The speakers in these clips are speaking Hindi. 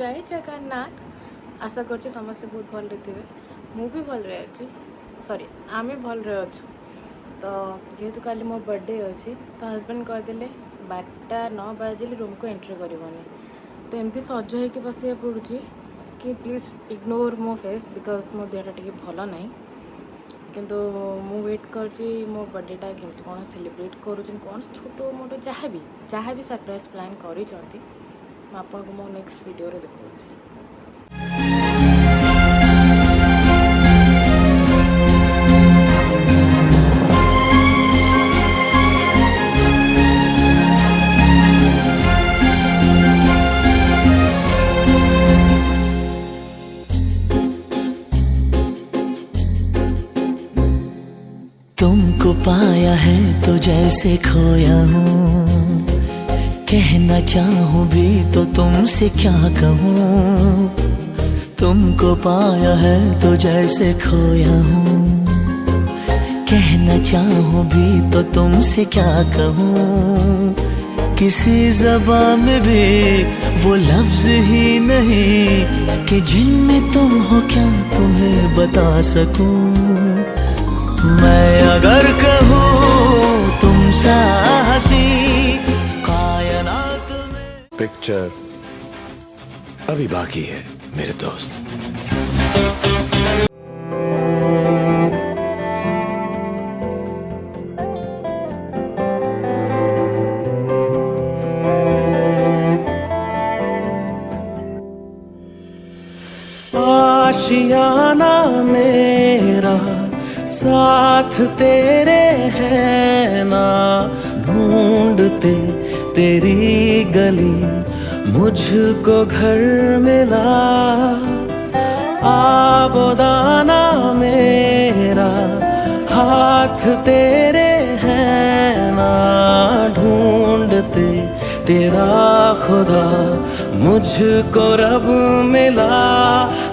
जय जगन्नाथ। आशा कर समस्ते बहुत भल थे मु भी भल अच्छी सॉरी आम भल अच्छु। तो जेहेतु काली मो बर्थडे अच्छी तो हस्बैंड कहते 12टा 9 बाजिले रूम को एंट्री करनी तो एमती सज हो बस पड़ुची कि प्लीज इग्नोर मो फेस बिकज मो देहटा टी भल ना किंतु मु वेट कर मो बर्थडेटा केमती कौन सेलिब्रेट कर कौन छोट मोट जहाँ भी सरप्राइज प्लान कर आपको मो नेक्स्ट वीडियो रे देखा। तुमको पाया है तो जैसे खोया हूँ, कहना चाहूँ भी तो तुमसे क्या कहूँ। तुमको पाया है तो जैसे खोया हूँ, कहना चाहूँ भी तो तुमसे क्या कहूँ। किसी ज़बान में भी वो लफ्ज़ ही नहीं कि जिनमें तुम हो क्या तुम्हें बता सकूँ। मैं अगर कहूँ तुम सा हंसी कायनात में। पिक्चर अभी बाकी है मेरे दोस्त। आशियाना मेरा साथ तेरे है ना, ढूंढते तेरी गली मुझको घर मिला। आबोदाना मेरा हाथ तेरे है ना, ढूंढते तेरा खुदा मुझको रब मिला।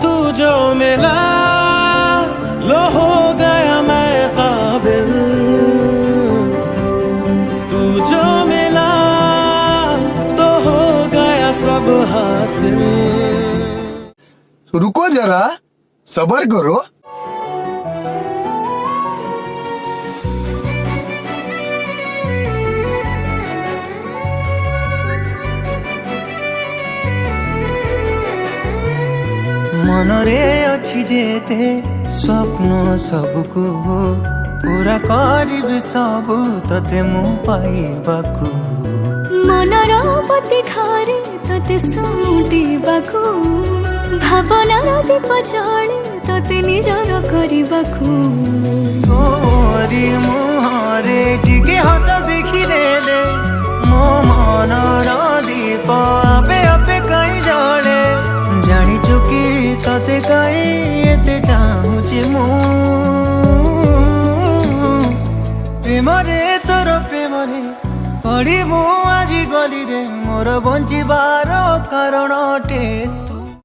तू जो मिला लो हो गया मैं काबिल, तू जो मिला तो हो गया सब हासिल। रुको जरा सब्र करो। मनरे अच्छी जेते स्वप्न सबको पूरा करिबि सब तते मु पाइबाकू। मनर पति घरे तते साउटिबाकू, भावनार दीप जले तते निजर करिबाकू। तोरी मुहरे टिके हस देखिदेले मो मनर दीप आपे आपे कहीं जले। जानी चुकी तते कहीं एते चाहूची मु प्रेमरे तोर प्रेमरे पड़ी मु आज गली रे मोर बंचिबार कारण अटे।